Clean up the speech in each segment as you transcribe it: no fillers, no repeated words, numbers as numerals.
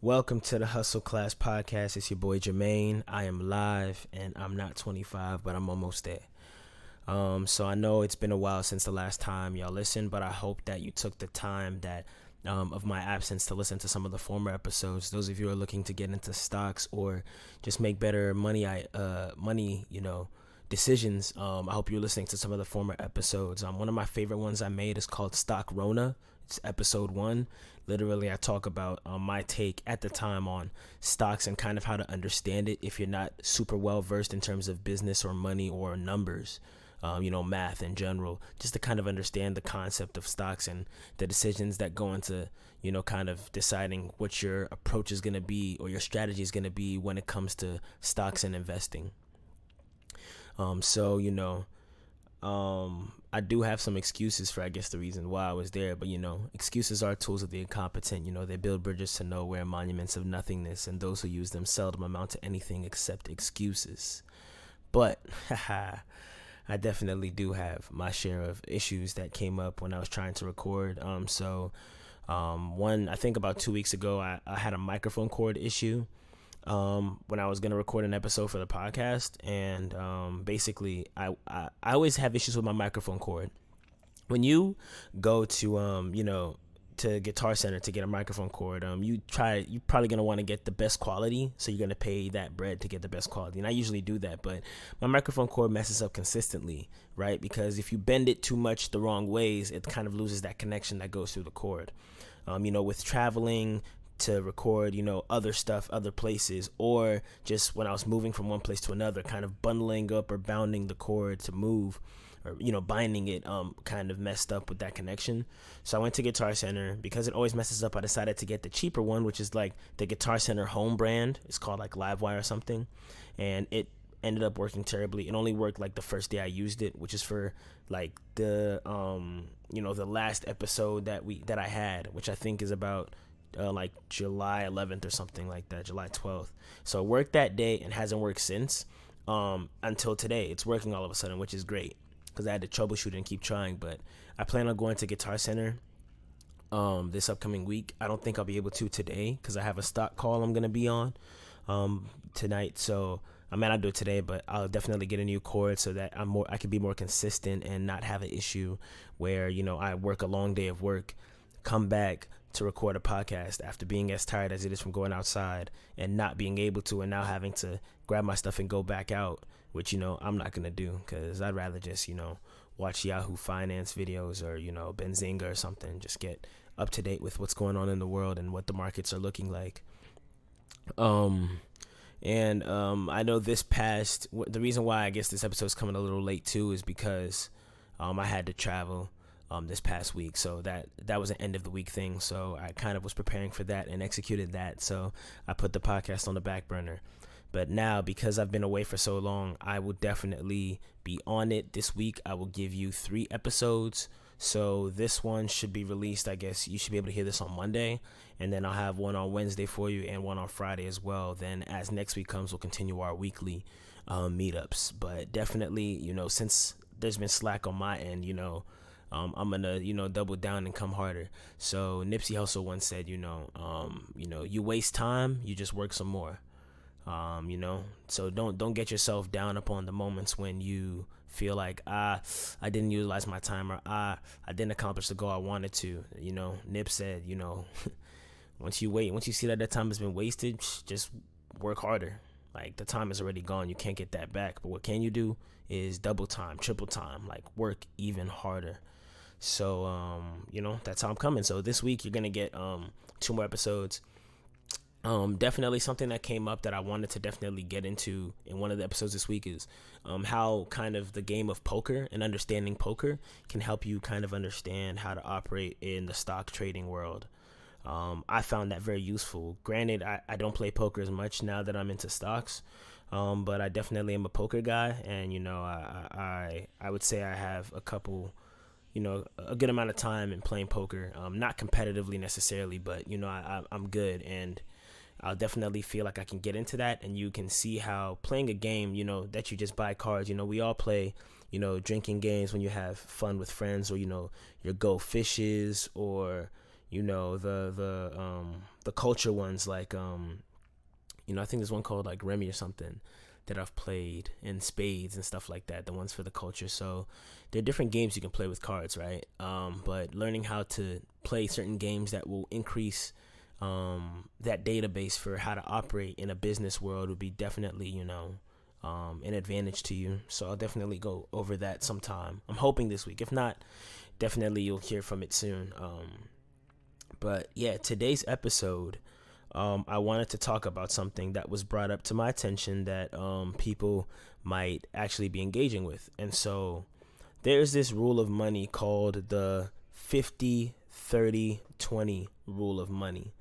Welcome to the Hustle Class Podcast. It's your boy Jermaine. I am live and I'm not 25, but I'm almost there. So I know it's been a while since the last time y'all listened, but I hope that you took the time that of my absence to listen to some of the former episodes. Those of you who are looking to get into stocks or just make better money decisions. I hope you're listening to some of the former episodes. One of my favorite ones I made is called Stock Rona. It's episode 1. Literally, I talk about my take at the time on stocks and kind of how to understand it if you're not super well versed in terms of business or money or numbers, math in general, just to kind of understand the concept of stocks and the decisions that go into, kind of deciding what your approach is going to be or your strategy is going to be when it comes to stocks and investing. I do have some excuses for, I guess, the reason why I was there, but, excuses are tools of the incompetent. They build bridges to nowhere, monuments of nothingness, and those who use them seldom amount to anything except excuses. But, I definitely do have my share of issues that came up when I was trying to record. I think about 2 weeks ago, I had a microphone cord issue. When I was going to record an episode for the podcast, and basically I always have issues with my microphone cord. When you go to Guitar Center to get a microphone cord, you're probably going to want to get the best quality, so you're going to pay that bread to get the best quality, and I usually do that, but my microphone cord messes up consistently, right? Because if you bend it too much the wrong ways, it kind of loses that connection that goes through the cord. With traveling to record, other stuff, other places, or just when I was moving from one place to another, kind of bundling up or bounding the cord to move, or, binding it, kind of messed up with that connection. So I went to Guitar Center. Because it always messes up, I decided to get the cheaper one, which is like the Guitar Center home brand. It's called like Livewire or something. And it ended up working terribly. It only worked like the first day I used it, which is for like the last episode that I had, which I think is about like July 11th or something like that, July 12th. So it worked that day and hasn't worked since until today. It's working all of a sudden, which is great because I had to troubleshoot and keep trying. But I plan on going to Guitar Center this upcoming week. I don't think I'll be able to today because I have a stock call I'm going to be on tonight. So I may not do it today, but I'll definitely get a new cord so that I can be more consistent and not have an issue where, I work a long day of work, come back to record a podcast after being as tired as it is from going outside and not being able to, and now having to grab my stuff and go back out, which, I'm not going to do because I'd rather just, watch Yahoo Finance videos or, Benzinga or something, just get up to date with what's going on in the world and what the markets are looking like. I know the reason why I guess this episode's coming a little late too is because I had to travel this past week, so that was an end of the week thing, so I kind of was preparing for that and executed that, so I put the podcast on the back burner. But now, because I've been away for so long, I will definitely be on it this week. I will give you 3 episodes, so this one should be released, I guess you should be able to hear this on Monday, and then I'll have one on Wednesday for you and one on Friday as well. Then as next week comes, we'll continue our weekly meetups. But definitely, since there's been slack on my end, I'm gonna, double down and come harder. So Nipsey Hussle once said, you waste time, you just work some more. So don't get yourself down upon the moments when you feel like, I didn't utilize my time, or I didn't accomplish the goal I wanted to. Nip said, once you see that time has been wasted, just work harder. Like, the time is already gone. You can't get that back. But what can you do is double time, triple time, like work even harder. So, that's how I'm coming. So this week you're going to get 2 more episodes. Definitely something that came up that I wanted to definitely get into in one of the episodes this week is how kind of the game of poker and understanding poker can help you kind of understand how to operate in the stock trading world. I found that very useful. Granted, I don't play poker as much now that I'm into stocks, but I definitely am a poker guy, and I would say I have a couple, a good amount of time in playing poker. Not competitively necessarily, but I'm good, and I'll definitely feel like I can get into that. And you can see how playing a game, that you just buy cards. We all play, drinking games when you have fun with friends, or your go fishes, or the culture ones, like I think there's one called like Remy or something that I've played, and spades and stuff like that, the ones for the culture. So there are different games you can play with cards, right? But learning how to play certain games that will increase that database for how to operate in a business world would be definitely, an advantage to you. So I'll definitely go over that sometime. I'm hoping this week. If not, definitely you'll hear from it soon. But yeah, today's episode, I wanted to talk about something that was brought up to my attention that people might actually be engaging with. And so there's this rule of money called the 50-30-20 rule of money.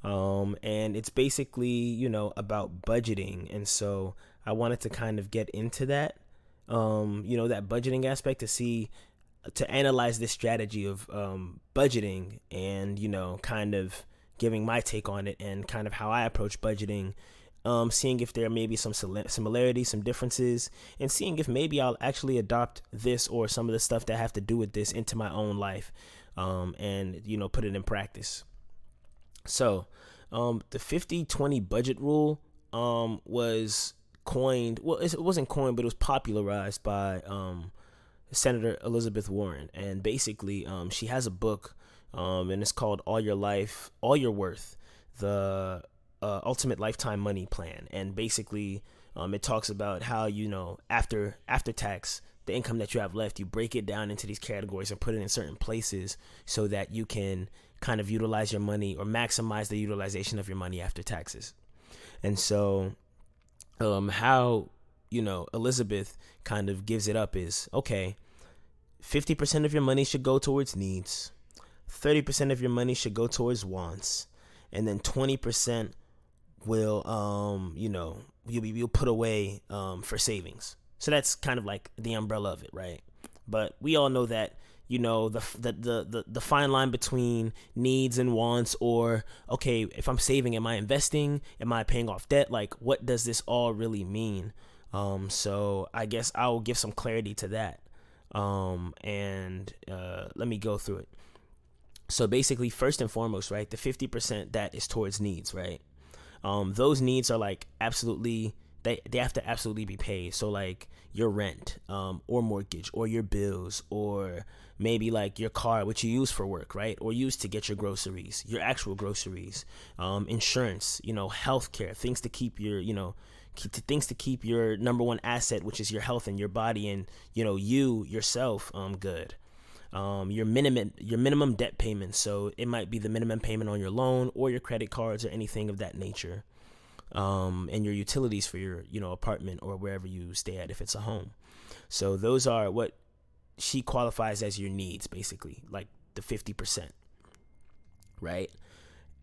And it's basically, about budgeting. And so I wanted to kind of get into that, that budgeting aspect to analyze this strategy of budgeting and, kind of giving my take on it and kind of how I approach budgeting, seeing if there may be some similarities, some differences, and seeing if maybe I'll actually adopt this or some of the stuff that have to do with this into my own life, and, put it in practice. So the 50-20 budget rule was coined. Well, it wasn't coined, but it was popularized by Senator Elizabeth Warren. And basically, she has a book, and it's called All Your Life, All Your Worth, the Ultimate Lifetime Money Plan. And basically, it talks about how, after tax, the income that you have left, you break it down into these categories and put it in certain places so that you can kind of utilize your money or maximize the utilization of your money after taxes. And so how, Elizabeth kind of gives it up is, okay, 50% of your money should go towards needs, 30% of your money should go towards wants, and then 20% will, you'll put away for savings. So that's kind of like the umbrella of it, right? But we all know that, the fine line between needs and wants, or, okay, if I'm saving, am I investing? Am I paying off debt? Like, what does this all really mean? So I guess I'll give some clarity to that. And let me go through it. So basically, first and foremost, right, the 50% that is towards needs, right? Those needs are like absolutely, they have to absolutely be paid. So like your rent, or mortgage, or your bills, or maybe like your car, which you use for work, right? Or use to get your groceries, your actual groceries, insurance, healthcare, things to keep your, things to keep your number one asset, which is your health and your body, and, yourself, good. Your minimum debt payments. So it might be the minimum payment on your loan or your credit cards or anything of that nature. And your utilities for your, apartment or wherever you stay at, if it's a home. So those are what she qualifies as your needs, basically, like the 50%, right?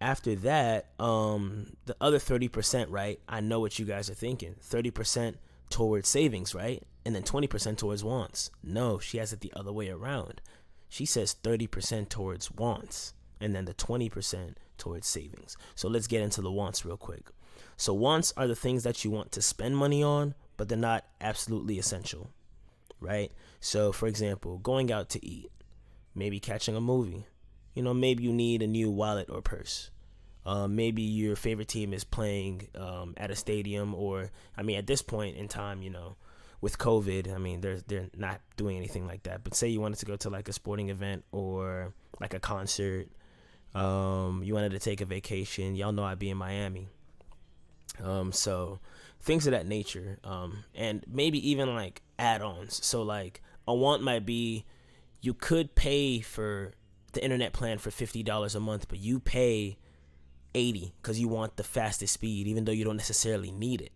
After that, the other 30%, right? I know what you guys are thinking. 30% towards savings, right? And then 20% towards wants. No, she has it the other way around. She says 30% towards wants and then the 20% towards savings. So let's get into the wants real quick. So wants are the things that you want to spend money on, but they're not absolutely essential, right? So for example, going out to eat, maybe catching a movie, maybe you need a new wallet or purse. Maybe your favorite team is playing at a stadium, or, at this point in time, with COVID, they're not doing anything like that. But say you wanted to go to like a sporting event or like a concert, you wanted to take a vacation. Y'all know I'd be in Miami. So things of that nature, and maybe even like add-ons. So like a want might be, you could pay for the internet plan for $50 a month, but you pay $80 because you want the fastest speed, even though you don't necessarily need it.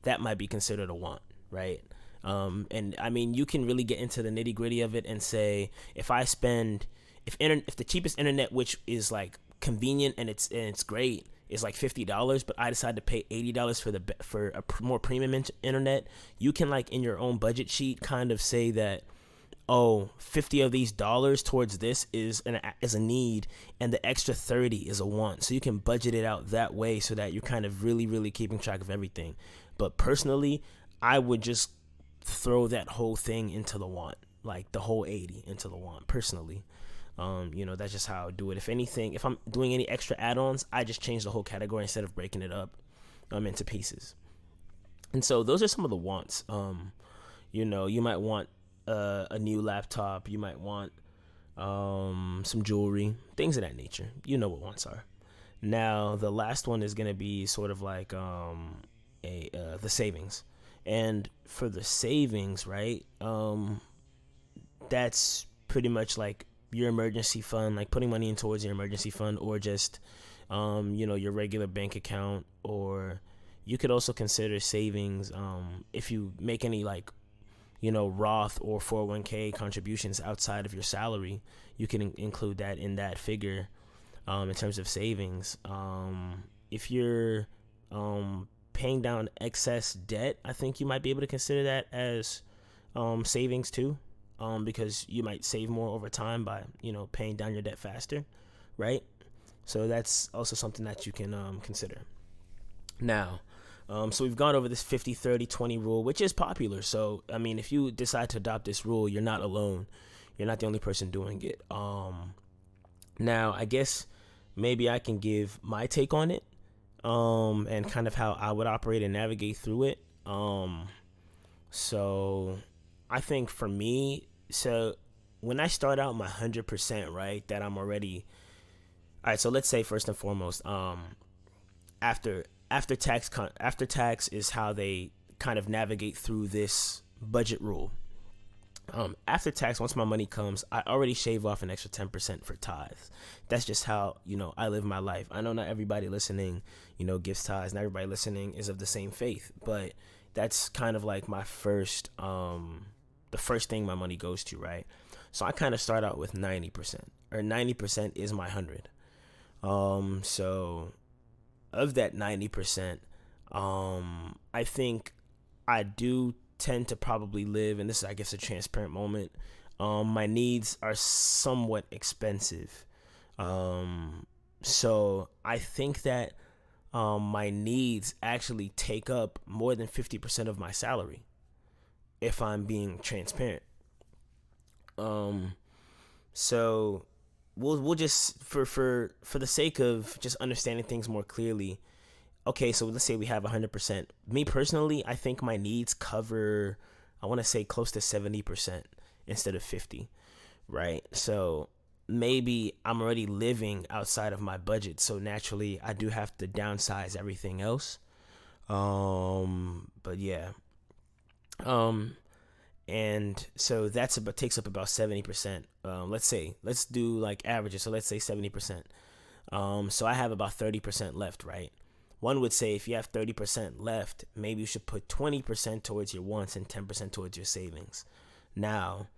That might be considered a want, right? And you can really get into the nitty gritty of it and say, if the cheapest internet, which is like convenient and it's great, is like $50, but I decide to pay $80 for a more premium internet, you can, like, in your own budget sheet kind of say that, 50 of these dollars towards this is a need, and the extra 30 is a want. So you can budget it out that way so that you're kind of really, really keeping track of everything. But personally, I would just throw that whole thing into the want, like the whole 80 into the want, personally. That's just how I do it. If anything, if I'm doing any extra add-ons, I just change the whole category instead of breaking it up into pieces. And so those are some of the wants. You might want a new laptop. You might want some jewelry, things of that nature. You know what wants are. Now, the last one is going to be sort of like the savings. And for the savings, right, that's pretty much like your emergency fund, like putting money in towards your emergency fund, or just, your regular bank account. Or you could also consider savings if you make any Roth or 401k contributions outside of your salary. You can include that in that figure in terms of savings. If you're paying down excess debt, I think you might be able to consider that as savings too, because you might save more over time by paying down your debt faster, right? So that's also something that you can consider. Now, so we've gone over this 50-30-20 rule, which is popular. So, I mean, if you decide to adopt this rule, you're not alone. You're not the only person doing it. Now, I guess maybe I can give my take on it, and kind of how I would operate and navigate through it. So I think for me, so when I start out my 100%, right, that I'm already, all right, so let's say first and foremost, after tax is how they kind of navigate through this budget rule. After tax, once my money comes, I already shave off an extra 10% for tithes. That's just how, I live my life. I know not everybody listening, gives tithes. Not everybody listening is of the same faith, but that's kind of like my first, the first thing my money goes to, right? So I kind of start out with 90%, or 90% is my 100. So of that 90%, I think I do tend to probably live, and this is, I guess, a transparent moment. My needs are somewhat expensive. So I think that my needs actually take up more than 50% of my salary, if I'm being transparent. So we'll just, for the sake of just understanding things more clearly. Okay, so let's say we have 100%. Me personally, I think my needs cover, I want to say close to 70% instead of 50, right? So maybe I'm already living outside of my budget, so naturally I do have to downsize everything else. But yeah. And so takes up about 70%. Let's do like averages. So let's say 70%. So I have about 30% left, right? One would say if you have 30% left, maybe you should put 20% towards your wants and 10% towards your savings. Now,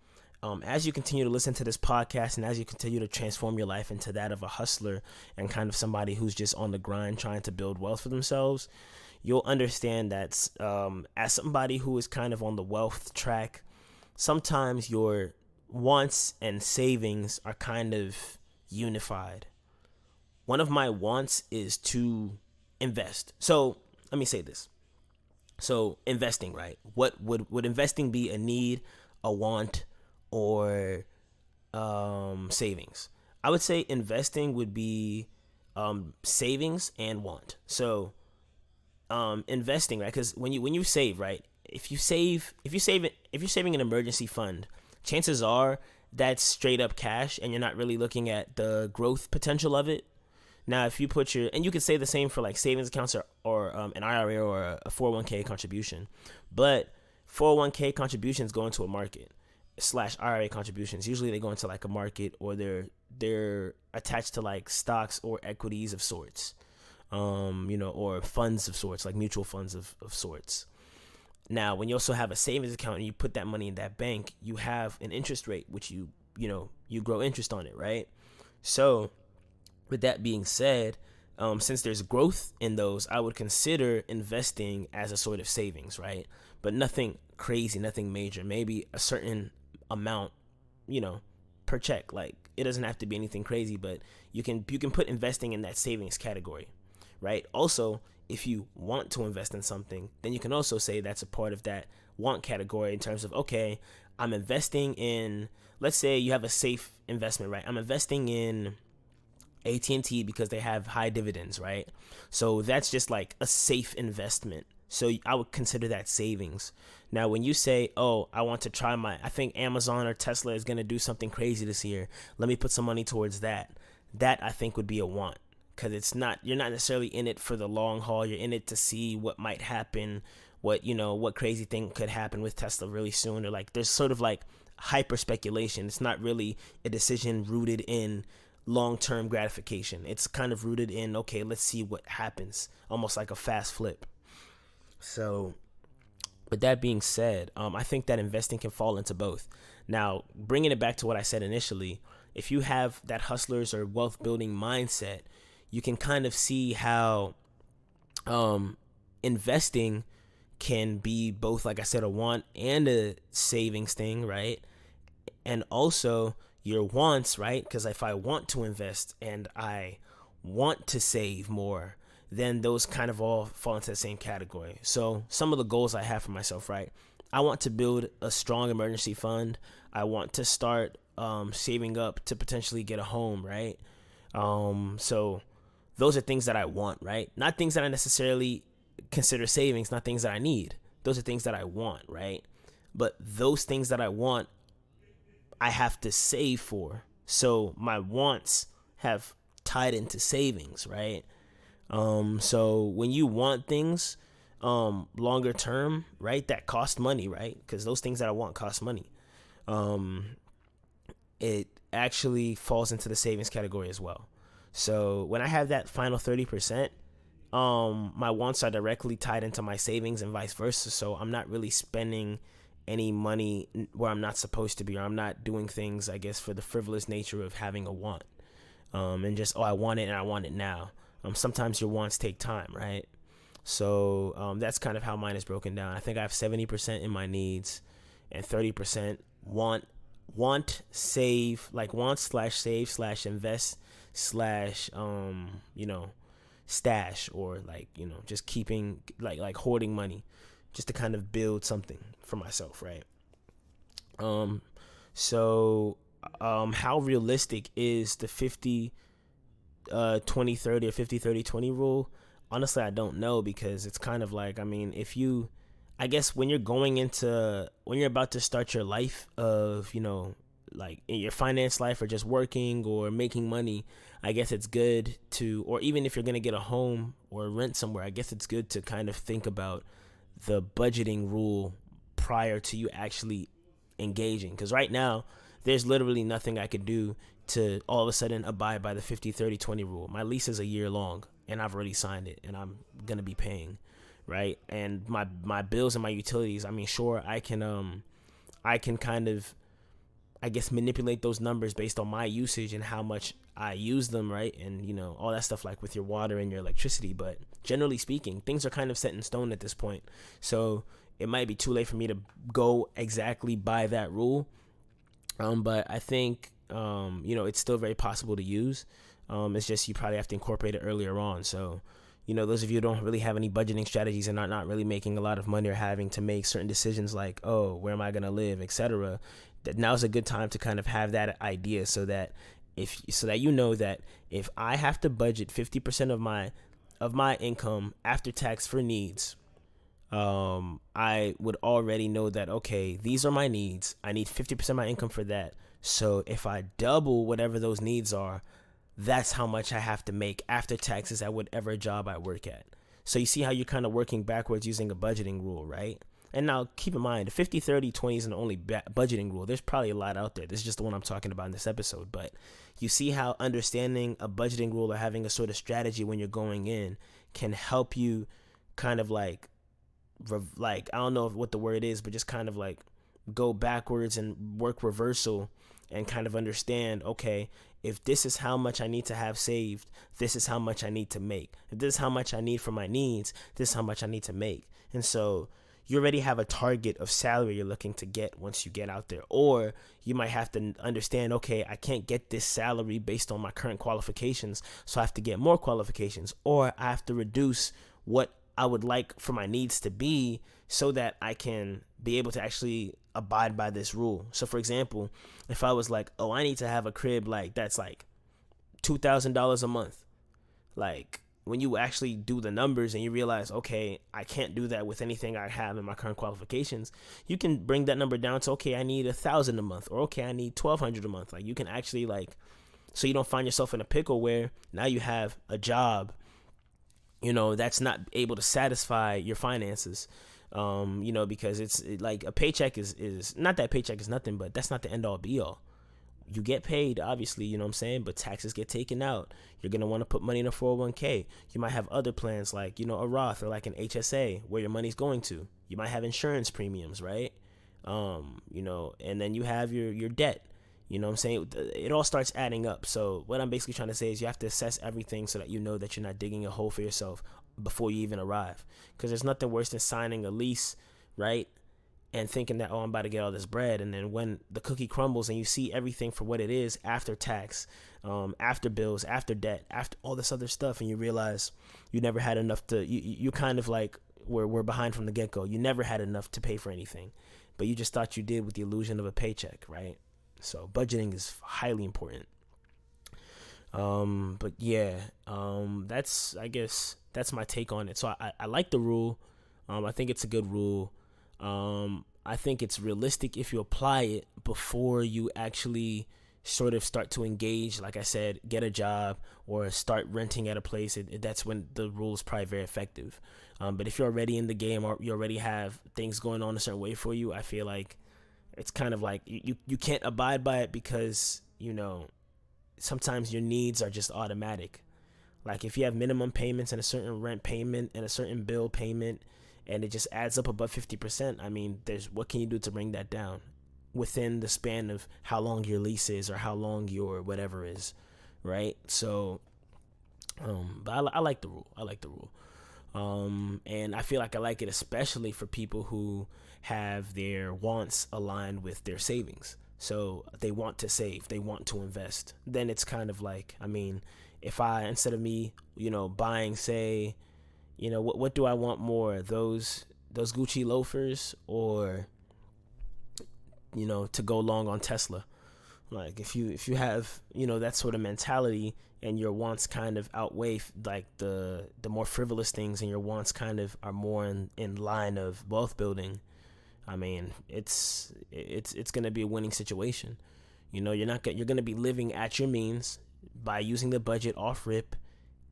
as you continue to listen to this podcast and as you continue to transform your life into that of a hustler and kind of somebody who's just on the grind trying to build wealth for themselves, you'll understand that as somebody who is kind of on the wealth track, sometimes your wants and savings are kind of unified. One of my wants is to invest. So let me say this. So investing, right? What would investing be a need, a want, or savings? I would say investing would be savings and want. So investing, right? Because when you save, right? If you're saving an emergency fund, chances are that's straight up cash, and you're not really looking at the growth potential of it. Now, if you put and you could say the same for like savings accounts or an IRA or a 401k contribution, but 401k contributions go into a market / IRA contributions. Usually they go into like a market, or they're attached to like stocks or equities of sorts, or funds of sorts, like mutual funds of sorts. Now, when you also have a savings account and you put that money in that bank, you have an interest rate, which you grow interest on it, right? So with that being said, since there's growth in those, I would consider investing as a sort of savings, right? But nothing crazy, nothing major. Maybe a certain amount, per check. Like, it doesn't have to be anything crazy, but you can put investing in that savings category, right? Also, if you want to invest in something, then you can also say that's a part of that want category in terms of, okay, I'm investing in, let's say you have a safe investment, right? I'm investing in AT&T because they have high dividends, right? So that's just like a safe investment. So I would consider that savings. Now, when you say, oh, I want to try I think Amazon or Tesla is going to do something crazy this year. Let me put some money towards that. That I think would be a want, because you're not necessarily in it for the long haul. You're in it to see what might happen, what crazy thing could happen with Tesla really soon. Or like, there's sort of like hyper speculation. It's not really a decision rooted in long-term gratification. It's kind of rooted in, okay, let's see what happens, almost like a fast flip. So with that being said, I think that investing can fall into both. Now, bringing it back to what I said initially, if you have that hustlers or wealth building mindset, you can kind of see how investing can be both, like I said, a want and a savings thing, right? And also your wants, right? Because if I want to invest and I want to save more, then those kind of all fall into the same category. So some of the goals I have for myself, right? I want to build a strong emergency fund. I want to start saving up to potentially get a home, right? So those are things that I want, right? Not things that I necessarily consider savings, not things that I need. Those are things that I want, right? But those things that I want, I have to save for. So my wants have tied into savings, right? So when you want things longer term, right, that cost money, right? Because those things that I want cost money. It actually falls into the savings category as well. So when I have that final 30%, my wants are directly tied into my savings and vice versa. So I'm not really spending any money where I'm not supposed to be, or I'm not doing things, I guess, for the frivolous nature of having a want. And just, I want it and I want it now. Sometimes your wants take time, right? So that's kind of how mine is broken down. I think I have 70% in my needs and 30% save, like want/save/invest stash, or like, just keeping like hoarding money just to kind of build something for myself, right? So how realistic is the 50 20 30 or 50 30 20 rule? Honestly, I don't know, because it's kind of like, I guess when you're about to start your life of, like in your finance life, or just working or making money, I guess it's good to, or even if you're going to get a home or rent somewhere, I guess it's good to kind of think about the budgeting rule prior to you actually engaging. Because right now, there's literally nothing I could do to all of a sudden abide by the 50 30 20 rule. My lease is a year long and I've already signed it and I'm going to be paying, right? And my bills and my utilities, sure, I can kind of, I guess, manipulate those numbers based on my usage and how much I use them, right? And, all that stuff, like with your water and your electricity. But generally speaking, things are kind of set in stone at this point. So it might be too late for me to go exactly by that rule. But I think, it's still very possible to use. It's just you probably have to incorporate it earlier on. So, those of you who don't really have any budgeting strategies and are not really making a lot of money, or having to make certain decisions like, oh, where am I going to live, etc., that now's a good time to kind of have that idea, so that that if I have to budget 50% of my income after tax for needs, I would already know that, okay, these are my needs. I need 50% of my income for that. So if I double whatever those needs are, that's how much I have to make after taxes at whatever job I work at. So you see how you're kind of working backwards using a budgeting rule, right? And now keep in mind, the 50 30 20 isn't the only budgeting rule. There's probably a lot out there. This is just the one I'm talking about in this episode. But you see how understanding a budgeting rule, or having a sort of strategy when you're going in, can help you kind of like I don't know what the word is, but just kind of like go backwards and work reversal, and kind of understand, okay, if this is how much I need to have saved, this is how much I need to make. If this is how much I need for my needs, this is how much I need to make. And so you already have a target of salary you're looking to get once you get out there. Or you might have to understand, okay, I can't get this salary based on my current qualifications, so I have to get more qualifications, or I have to reduce what I would like for my needs to be, so that I can be able to actually abide by this rule. So for example, if I was like, oh, I need to have a crib like that's like $2,000 a month, like when you actually do the numbers and you realize, okay, I can't do that with anything I have in my current qualifications, you can bring that number down to, okay, I need 1,000 a month, or okay, I need 1,200 a month. Like you can actually like, so you don't find yourself in a pickle where now you have a job, that's not able to satisfy your finances. Because like a paycheck is not that paycheck is nothing, but that's not the end all be all. You get paid, obviously, you know what I'm saying, but taxes get taken out. You're going to want to put money in a 401k. You might have other plans like, a Roth or like an HSA where your money's going to. You might have insurance premiums, right? And then you have your debt. You know what I'm saying? It all starts adding up. So what I'm basically trying to say is you have to assess everything so that you know that you're not digging a hole for yourself before you even arrive. Because there's nothing worse than signing a lease, right? And thinking that, oh, I'm about to get all this bread. And then when the cookie crumbles and you see everything for what it is after tax, after bills, after debt, after all this other stuff, and you realize you never had enough you kind of like we're behind from the get-go. You never had enough to pay for anything, but you just thought you did with the illusion of a paycheck, right? So budgeting is highly important. But yeah, I guess that's my take on it. So I like the rule. I think it's a good rule. I think it's realistic if you apply it before you actually sort of start to engage. Like I said, get a job or start renting at a place. That's when the rule is probably very effective. But if you're already in the game or you already have things going on a certain way for you, I feel like it's kind of like you can't abide by it because, sometimes your needs are just automatic. Like if you have minimum payments and a certain rent payment and a certain bill payment, and it just adds up above 50%, I mean, what can you do to bring that down within the span of how long your lease is or how long your whatever is, right? So, but I like the rule. And I feel like I like it especially for people who have their wants aligned with their savings. So they want to save, they want to invest. Then it's kind of like, I mean, if instead of me, buying, say, what do I want more? Those Gucci loafers or, to go long on Tesla? Like if you have, that sort of mentality and your wants kind of outweigh like the more frivolous things, and your wants kind of are more in line of wealth building, I mean, it's going to be a winning situation. You're going to be living at your means by using the budget off rip.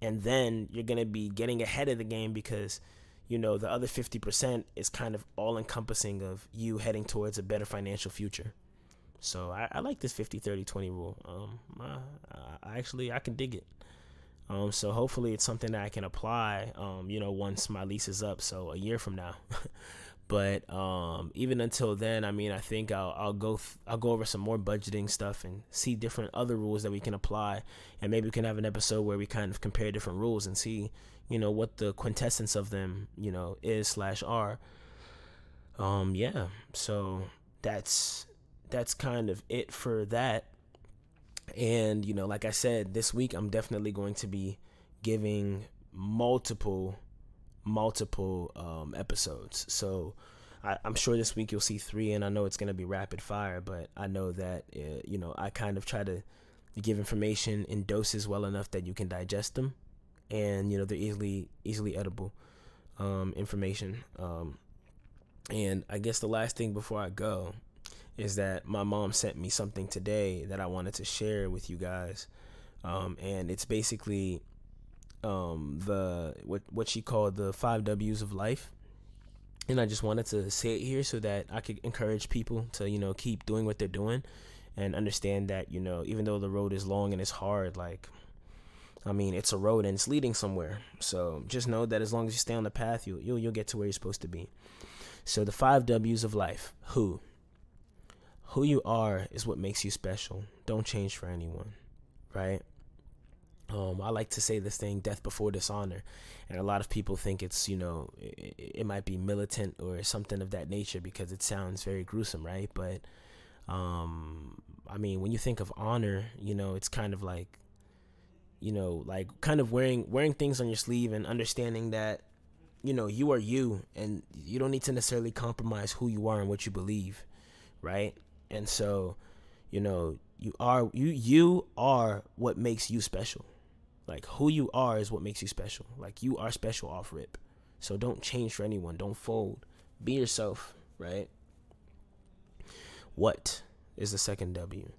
And then you're going to be getting ahead of the game because, the other 50% is kind of all encompassing of you heading towards a better financial future. So I like this 50-30-20 rule. I can dig it. So hopefully it's something that I can apply, once my lease is up. So a year from now. But even until then, I mean, I think I'll go over some more budgeting stuff and see different other rules that we can apply, and maybe we can have an episode where we kind of compare different rules and see, what the quintessence of them, is/are. Yeah. So that's kind of it for that. And like I said, this week I'm definitely going to be giving multiple episodes. So I'm sure this week you'll see 3, and I know it's going to be rapid fire, but I know that I kind of try to give information in doses well enough that you can digest them, and they're easily edible information. And I guess the last thing before I go is that my mom sent me something today that I wanted to share with you guys, and it's basically what she called the 5 W's of life. And I just wanted to say it here so that I could encourage people to, keep doing what they're doing and understand that, even though the road is long and it's hard, like, I mean, it's a road and it's leading somewhere. So just know that as long as you stay on the path, you'll get to where you're supposed to be. So the 5 W's of life. Who you are is what makes you special. Don't change for anyone, right? I like to say this thing, death before dishonor. And a lot of people think it's, it might be militant or something of that nature because it sounds very gruesome, right? But, I mean, when you think of honor, it's kind of like, like kind of wearing things on your sleeve and understanding that, you are you, and you don't need to necessarily compromise who you are and what you believe, right? And so, you are what makes you special. Like, who you are is what makes you special. Like, you are special off rip. So don't change for anyone. Don't fold. Be yourself, right? What is the second W?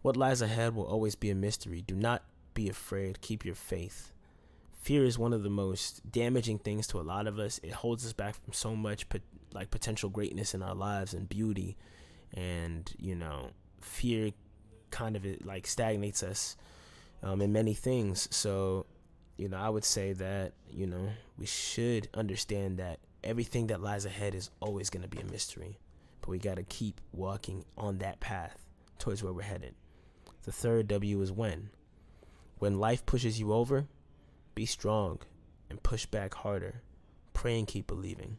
What lies ahead will always be a mystery. Do not be afraid. Keep your faith. Fear is one of the most damaging things to a lot of us. It holds us back from so much potential greatness in our lives and beauty. And, fear kind of like stagnates us in many things. So, I would say that, we should understand that everything that lies ahead is always going to be a mystery. But we got to keep walking on that path towards where we're headed. The third W is when. When life pushes you over, be strong and push back harder. Pray and keep believing.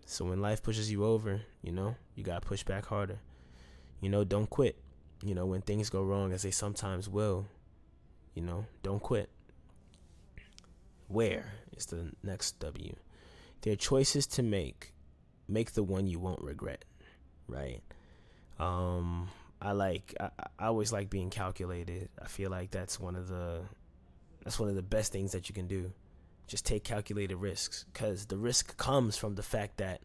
So when life pushes you over, you got to push back harder. Don't quit. When things go wrong, as they sometimes will, don't quit. Where is the next W? There are choices to make. Make the one you won't regret, right? I always like being calculated. I feel like that's one of the best things that you can do. Just take calculated risks, because the risk comes from the fact that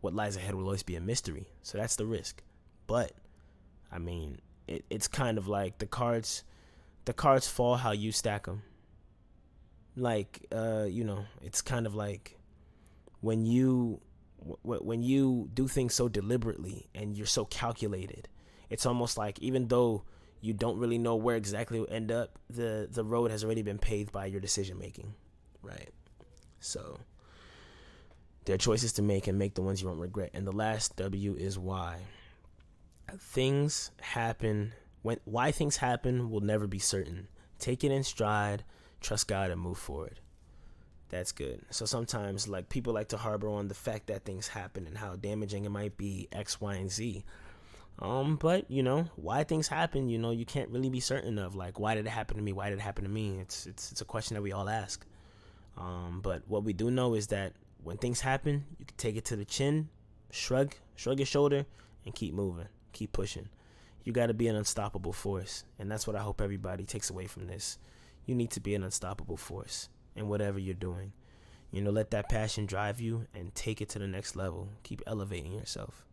what lies ahead will always be a mystery. So that's the risk. But I mean, it's kind of like the cards fall how you stack them. Like, it's kind of like when you do things so deliberately and you're so calculated, it's almost like, even though you don't really know where exactly you'll end up, the road has already been paved by your decision making, right? So there are choices to make, and make the ones you won't regret. And the last W is why. Why things happen will never be certain. Take it in stride, trust God, and move forward. That's good. So sometimes, like, people like to harbor on the fact that things happen and how damaging it might be, X, Y, and Z. But why things happen, you can't really be certain of, like, why did it happen to me? Why did it happen to me? It's a question that we all ask. But what we do know is that when things happen, you can take it to the chin, shrug your shoulder, and keep moving, keep pushing. You got to be an unstoppable force, and that's what I hope everybody takes away from this. You need to be an unstoppable force in whatever you're doing. Let that passion drive you and take it to the next level. Keep elevating yourself.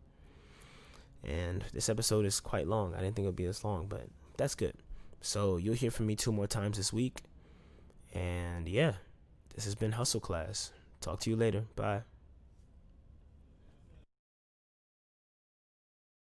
And this episode is quite long. I didn't think it would be this long, but that's good. So you'll hear from me 2 more times this week. And yeah, this has been Hustle Class. Talk to you later. Bye.